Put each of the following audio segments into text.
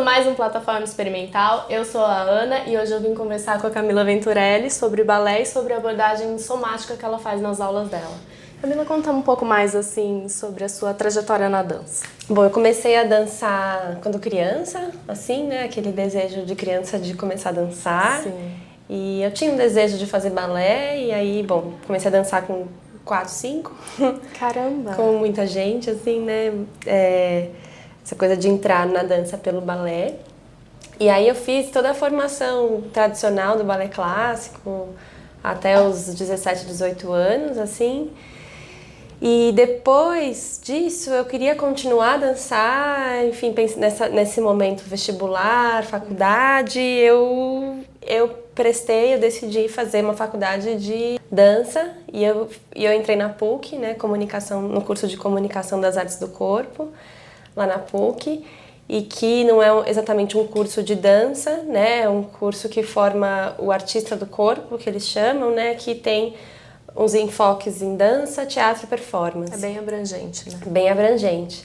mais um Plataforma Experimental. Eu sou a Ana e hoje eu vim conversar com a Camila Venturelli sobre balé e sobre a abordagem somática que ela faz nas aulas dela. Camila, conta um pouco mais assim sobre a sua trajetória na dança. Bom, eu comecei a dançar quando criança, assim, né? Aquele desejo de criança de começar a dançar. Sim. E eu tinha um desejo de fazer balé e aí, bom, comecei a dançar com 4, 5. Caramba! Com muita gente, assim, né? Essa coisa de entrar na dança pelo balé. E aí eu fiz toda a formação tradicional do balé clássico até os 17, 18 anos, assim. E depois disso eu queria continuar a dançar, enfim, nesse momento vestibular, faculdade, eu decidi fazer uma faculdade de dança e eu entrei na PUC, né, no curso de Comunicação das Artes do Corpo, lá na PUC, e que não é exatamente um curso de dança, né, é um curso que forma o artista do corpo, que eles chamam, né, que tem uns enfoques em dança, teatro e performance. É bem abrangente, né? Bem abrangente.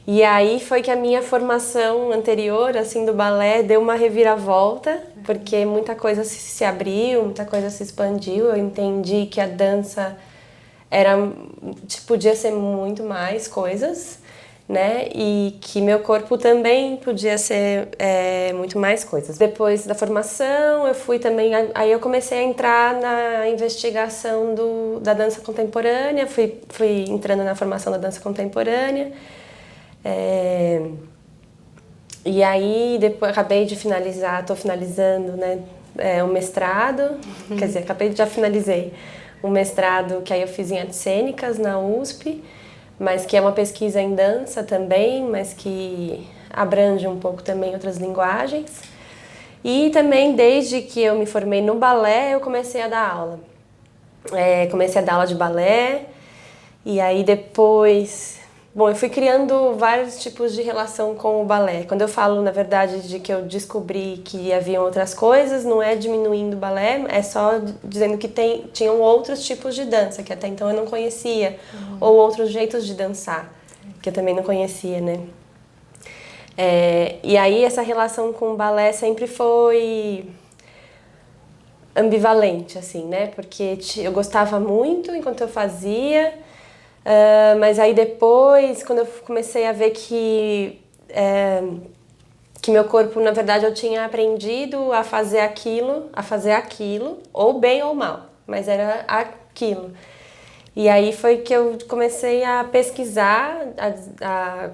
E aí foi que a minha formação anterior, assim, do balé, deu uma reviravolta, porque muita coisa se abriu, muita coisa se expandiu. Eu entendi que a dança podia ser muito mais coisas, né? E que meu corpo também podia ser muito mais coisas. Depois da formação, eu fui também... Aí eu comecei a entrar na investigação da dança contemporânea, fui entrando na formação da dança contemporânea. E aí, depois acabei de finalizar, estou finalizando, né, o mestrado, quer dizer, já finalizei um mestrado que aí eu fiz em artes cênicas na USP, mas que é uma pesquisa em dança também, mas que abrange um pouco também outras linguagens. E também, desde que eu me formei no balé, eu comecei a dar aula. Comecei a dar aula de balé, e aí depois... Bom, eu fui criando vários tipos de relação com o balé. Quando eu falo, na verdade, de que eu descobri que haviam outras coisas, não é diminuindo o balé, é só dizendo que tinham outros tipos de dança, que até então eu não conhecia, ou outros jeitos de dançar, que eu também não conhecia, né? E aí essa relação com o balé sempre foi ambivalente, assim, né? Porque eu gostava muito enquanto eu fazia... mas aí depois, quando eu comecei a ver que meu corpo, na verdade, eu tinha aprendido a fazer aquilo, ou bem ou mal, mas era aquilo. E aí foi que eu comecei a pesquisar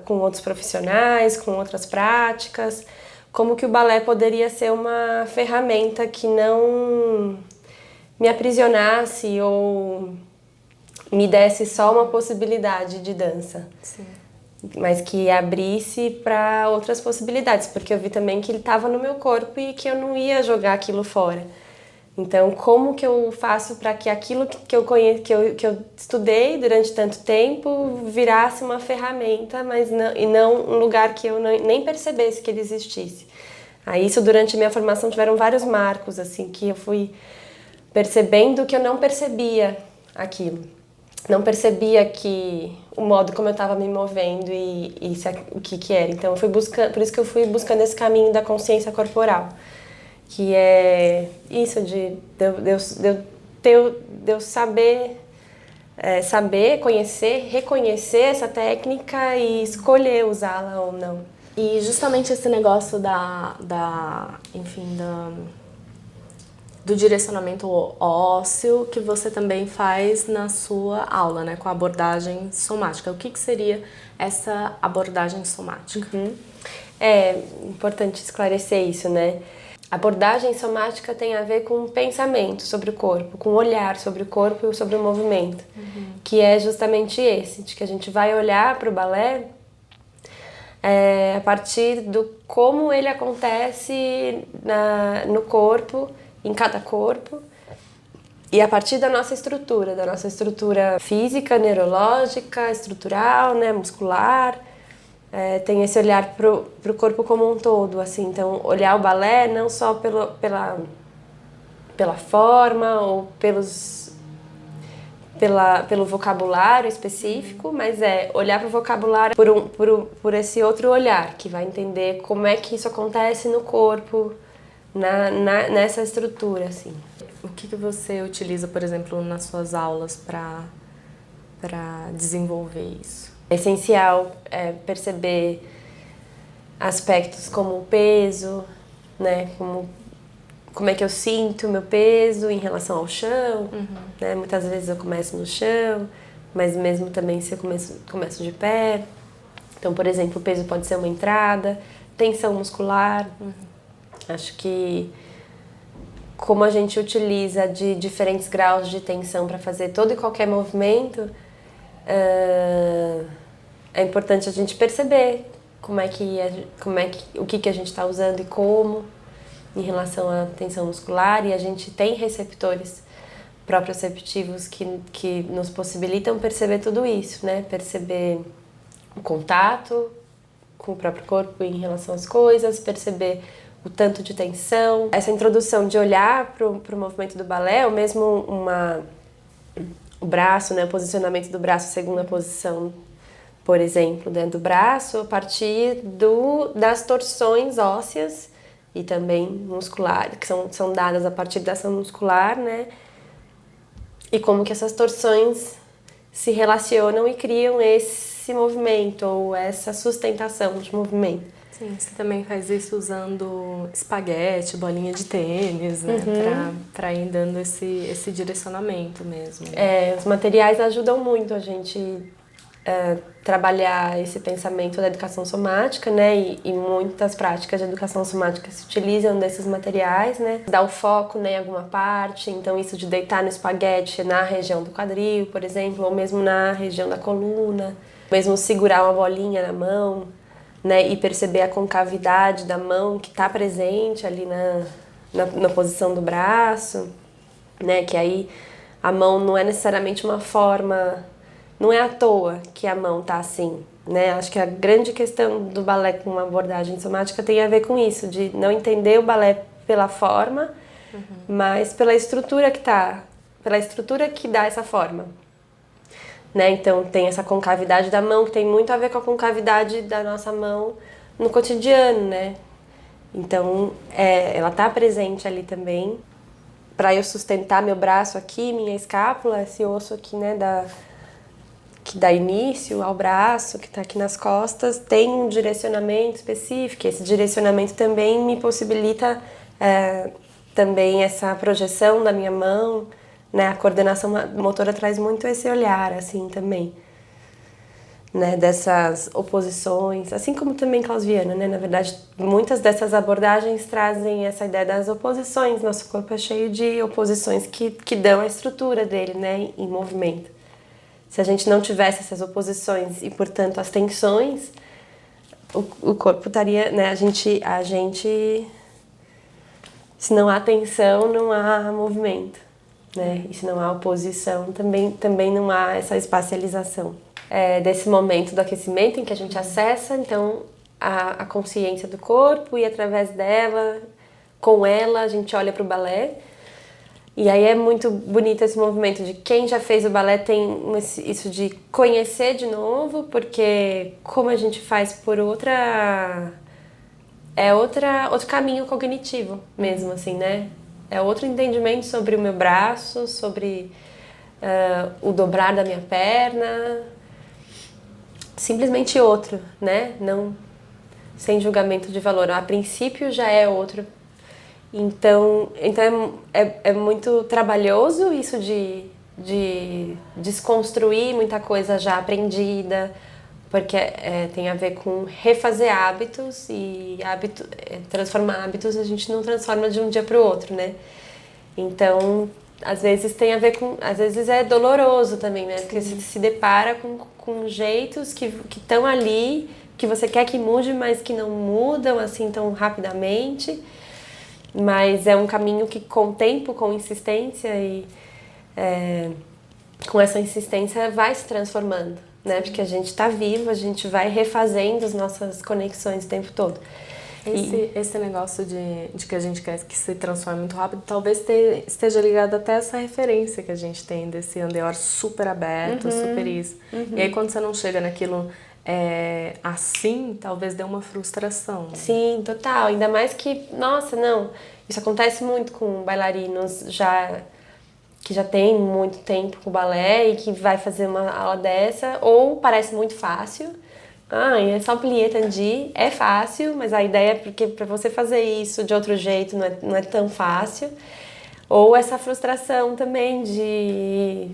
com outros profissionais, com outras práticas, como que o balé poderia ser uma ferramenta que não me aprisionasse ou me desse só uma possibilidade de dança. Sim. Mas que abrisse para outras possibilidades, porque eu vi também que ele estava no meu corpo e que eu não ia jogar aquilo fora. Então, como que eu faço para que aquilo que eu conheço, que eu estudei durante tanto tempo virasse uma ferramenta, e não um lugar que eu nem percebesse que ele existisse? Aí, isso durante a minha formação tiveram vários marcos, assim, que eu fui percebendo que eu não percebia aquilo. Não percebia que o modo como eu estava me movendo e o que era. Então, por isso que eu fui buscando esse caminho da consciência corporal, que é isso de eu saber, conhecer, reconhecer essa técnica e escolher usá-la ou não. E justamente esse negócio do direcionamento ósseo que você também faz na sua aula, né, com a abordagem somática. O que seria essa abordagem somática? É importante esclarecer isso, né? A abordagem somática tem a ver com o pensamento sobre o corpo, com o olhar sobre o corpo e sobre o movimento, que é justamente esse, de que a gente vai olhar para o balé a partir do como ele acontece no corpo, em cada corpo, e a partir da nossa estrutura física, neurológica, estrutural, né, muscular. Tem esse olhar pro corpo como um todo, assim. Então, olhar o balé não só pela forma ou pelo vocabulário específico, mas é olhar para o vocabulário por esse outro olhar, que vai entender como é que isso acontece no corpo, nessa estrutura, assim. O que você utiliza, por exemplo, nas suas aulas para desenvolver isso? É essencial perceber aspectos como o peso, né? Como é que eu sinto o meu peso em relação ao chão, né? Muitas vezes eu começo no chão, mas mesmo também se eu começo de pé. Então, por exemplo, o peso pode ser uma entrada, tensão muscular. Acho que como a gente utiliza de diferentes graus de tensão para fazer todo e qualquer movimento, é importante a gente perceber o que a gente está usando e como em relação à tensão muscular, e a gente tem receptores proprioceptivos que nos possibilitam perceber tudo isso, né? Perceber o contato com o próprio corpo em relação às coisas, perceber o tanto de tensão. Essa introdução de olhar para o movimento do balé, ou mesmo o braço, né? O posicionamento do braço, segunda posição, por exemplo, do braço, a partir das torções ósseas e também musculares, que são dadas a partir da ação muscular, né? E como que essas torções se relacionam e criam esse movimento, ou essa sustentação de movimento. Sim, você também faz isso usando espaguete, bolinha de tênis, né? Para ir dando esse direcionamento mesmo. Os materiais ajudam muito a gente trabalhar esse pensamento da educação somática, né? E muitas práticas de educação somática se utilizam desses materiais, né? Dar o foco, né, em alguma parte, então isso de deitar no espaguete na região do quadril, por exemplo, ou mesmo na região da coluna, mesmo segurar uma bolinha na mão, né? E perceber a concavidade da mão que está presente ali na posição do braço, né? Que aí a mão não é necessariamente uma forma. Não é à toa que a mão tá assim, né? Acho que a grande questão do balé com uma abordagem somática tem a ver com isso, de não entender o balé pela forma, mas pela estrutura que dá essa forma, né? Então tem essa concavidade da mão que tem muito a ver com a concavidade da nossa mão no cotidiano, né? Então ela tá presente ali também para eu sustentar meu braço aqui, minha escápula, esse osso aqui, né, que dá início ao braço, que está aqui nas costas, tem um direcionamento específico. Esse direcionamento também me possibilita também essa projeção da minha mão, né? A coordenação motora traz muito esse olhar, assim, também, né? Dessas oposições, assim como também Clausiana, né? Na verdade, muitas dessas abordagens trazem essa ideia das oposições. Nosso corpo é cheio de oposições que dão a estrutura dele, né? Em movimento. Se a gente não tivesse essas oposições e, portanto, as tensões, o corpo estaria, né, a gente, se não há tensão, não há movimento, né? E se não há oposição, também não há essa espacialização. Desse momento do aquecimento em que a gente acessa, então, a consciência do corpo, e através dela, com ela, a gente olha para o balé. E aí é muito bonito esse movimento de quem já fez o balé tem isso de conhecer de novo, porque como a gente faz por outro caminho cognitivo mesmo, assim, né? É outro entendimento sobre o meu braço, sobre o dobrar da minha perna, simplesmente outro, né? Não, sem julgamento de valor. A princípio já é outro. Então é muito trabalhoso isso de desconstruir muita coisa já aprendida, porque tem a ver com refazer hábitos, e transformar hábitos a gente não transforma de um dia para o outro, né? Então, às vezes tem a ver com... Às vezes é doloroso também, né? Porque você se depara com jeitos que estão ali, que você quer que mude, mas que não mudam assim tão rapidamente. Mas é um caminho que, com tempo, com insistência e com essa insistência, vai se transformando, né? Porque a gente está vivo, a gente vai refazendo as nossas conexões o tempo todo. Esse negócio de que a gente quer que se transforme muito rápido, talvez esteja ligado até a essa referência que a gente tem desse Andeor super aberto, super isso. E aí quando você não chega naquilo assim, talvez dê uma frustração. Sim, total. Ainda mais que, nossa, não, isso acontece muito com bailarinos que já tem muito tempo com balé e que vai fazer uma aula dessa, ou parece muito fácil. É só plié tendu, é fácil, mas a ideia é porque para você fazer isso de outro jeito não é tão fácil. Ou essa frustração também de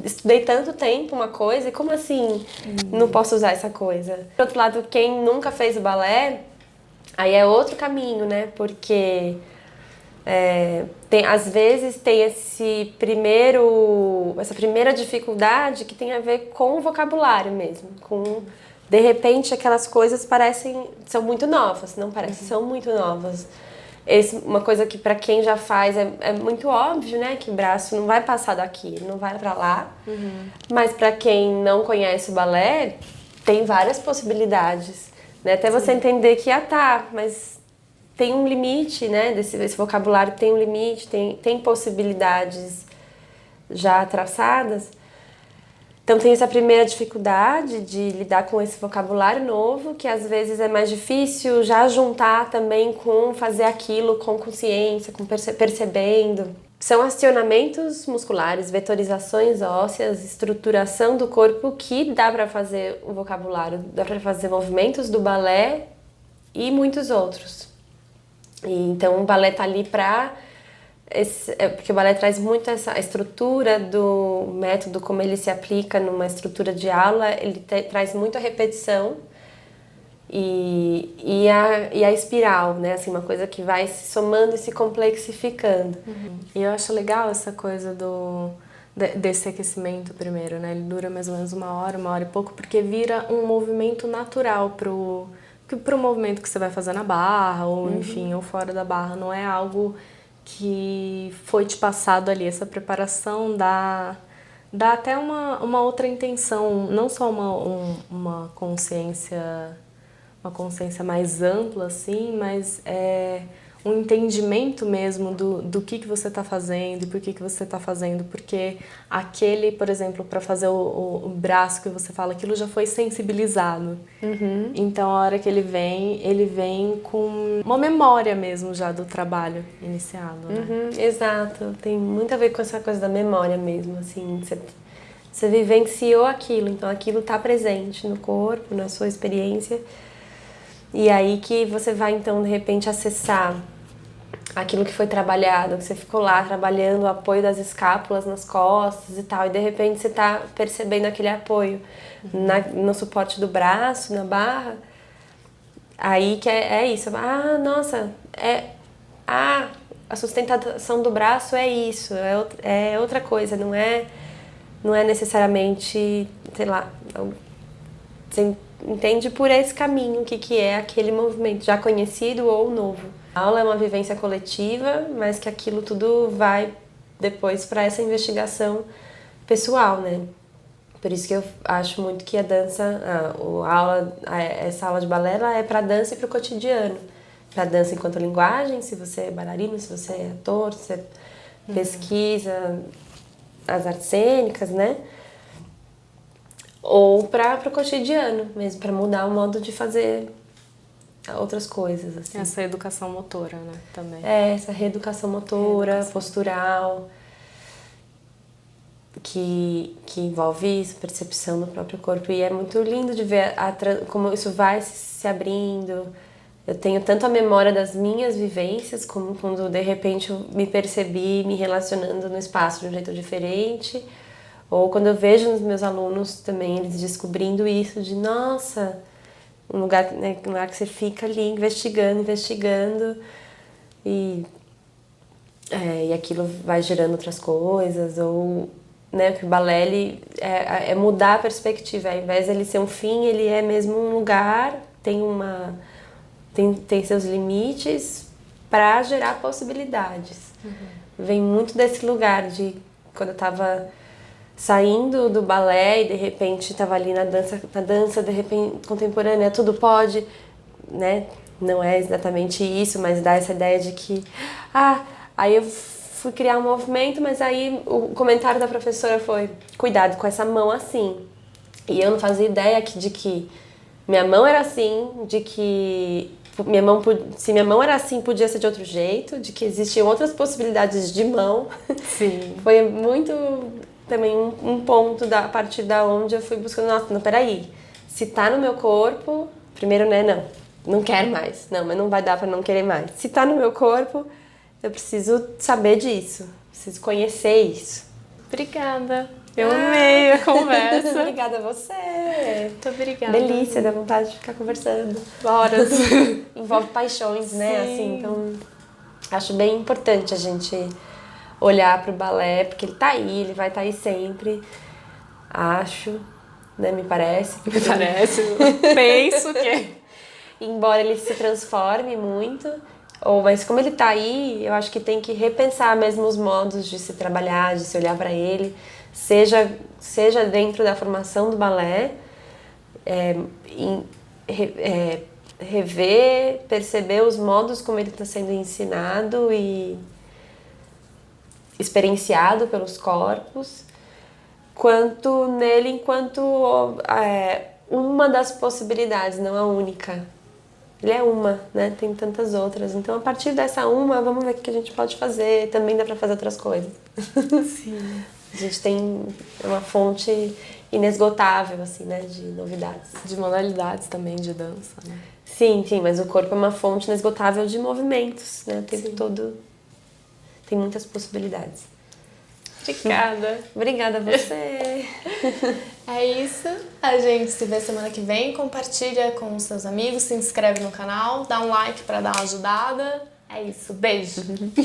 estudei tanto tempo uma coisa e como assim não posso usar essa coisa? Por outro lado, quem nunca fez o balé, aí é outro caminho, né? Porque às vezes tem essa primeira dificuldade que tem a ver com o vocabulário mesmo, de repente aquelas coisas são muito novas, não parecem, são muito novas. Uma coisa que para quem já faz é muito óbvio, né, que o braço não vai passar daqui, não vai para lá. Mas para quem não conhece o balé, tem várias possibilidades, né? Até você entender que mas tem um limite, né? Esse vocabulário tem um limite, tem possibilidades já traçadas. Então tem essa primeira dificuldade de lidar com esse vocabulário novo, que às vezes é mais difícil já juntar também com fazer aquilo com consciência, com percebendo. São acionamentos musculares, vetorizações ósseas, estruturação do corpo que dá para fazer o vocabulário, dá para fazer movimentos do balé e muitos outros. Então o balé tá ali porque o balé traz muito essa estrutura do método, como ele se aplica numa estrutura de aula, ele traz muito a repetição e a espiral, né? Assim, uma coisa que vai se somando e se complexificando. E eu acho legal essa coisa desse aquecimento primeiro, né? Ele dura mais ou menos uma hora e pouco, porque vira um movimento natural pro movimento que você vai fazer na barra, ou enfim, ou fora da barra. Não é algo que foi te passado ali. Essa preparação dá até uma outra intenção, não só uma consciência mais ampla, assim, mas um entendimento mesmo do que você está fazendo e por que você está fazendo, porque aquele, por exemplo, para fazer o braço que você fala, aquilo já foi sensibilizado. Então, a hora que ele vem com uma memória mesmo já do trabalho iniciado, né? Exato, tem muito a ver com essa coisa da memória mesmo, assim, você vivenciou aquilo, então aquilo está presente no corpo, na sua experiência, e aí que você vai, então, de repente, acessar aquilo que foi trabalhado, que você ficou lá trabalhando o apoio das escápulas nas costas e tal, e de repente você tá percebendo aquele apoio no suporte do braço, na barra, aí que é isso. Nossa, a sustentação do braço é isso, é outra coisa, não é necessariamente, sei lá, você entende por esse caminho o que é aquele movimento já conhecido ou novo. A aula é uma vivência coletiva, mas que aquilo tudo vai depois para essa investigação pessoal, né? Por isso que eu acho muito que a dança, essa aula de balé, ela é para dança e para o cotidiano. Para dança enquanto linguagem, se você é bailarino, se você é ator, se você pesquisa as artes cênicas, né? Ou para o cotidiano mesmo, para mudar o modo de fazer outras coisas, assim. Essa educação motora, né, também. Essa reeducação motora, postural, que envolve isso, percepção do próprio corpo. E é muito lindo de ver como isso vai se abrindo. Eu tenho tanto a memória das minhas vivências, como quando de repente eu me percebi me relacionando no espaço de um jeito diferente, ou quando eu vejo nos meus alunos também eles descobrindo isso de, nossa, um lugar, né, um lugar que você fica ali investigando e aquilo vai gerando outras coisas, ou, né, que o balé ele é mudar a perspectiva, ao invés de ele ser um fim, ele é mesmo um lugar, tem seus limites para gerar possibilidades. Vem muito desse lugar de quando eu estava saindo do balé e de repente estava ali na dança de repente contemporânea, tudo pode, né? Não é exatamente isso, mas dá essa ideia de que aí eu fui criar um movimento, mas aí o comentário da professora foi: cuidado com essa mão assim. E eu não fazia ideia de que minha mão era assim, de que se minha mão era assim, podia ser de outro jeito, de que existiam outras possibilidades de mão. Sim. Foi muito também um ponto a partir da onde eu fui buscando, nossa, não, peraí, se tá no meu corpo, primeiro, né, não quero mais, não, mas não vai dar pra não querer mais. Se tá no meu corpo, eu preciso saber disso, preciso conhecer isso. Obrigada. Eu amei a conversa. Obrigada a você. Muito obrigada. Delícia, dá vontade de ficar conversando. Horas. Envolve paixões, né? Sim. Assim, então acho bem importante a gente olhar pro balé, porque ele tá aí, ele vai estar aí sempre. Acho, né? Me parece. Penso que... Embora ele se transforme muito, mas como ele tá aí, eu acho que tem que repensar mesmo os modos de se trabalhar, de se olhar para ele, seja dentro da formação do balé, rever, perceber os modos como ele está sendo ensinado e experienciado pelos corpos, quanto nele enquanto uma das possibilidades, não a única. Ele é uma, né? Tem tantas outras. Então, a partir dessa uma, vamos ver o que a gente pode fazer. Também dá pra fazer outras coisas. Sim. A gente tem uma fonte inesgotável, assim, né? De novidades. De modalidades também de dança, né? Sim, mas o corpo é uma fonte inesgotável de movimentos, né? O tempo todo tem muitas possibilidades. Obrigada. Obrigada a você. É isso. A gente se vê semana que vem. Compartilha com os seus amigos, se inscreve no canal, dá um like pra dar uma ajudada. É isso. Beijo.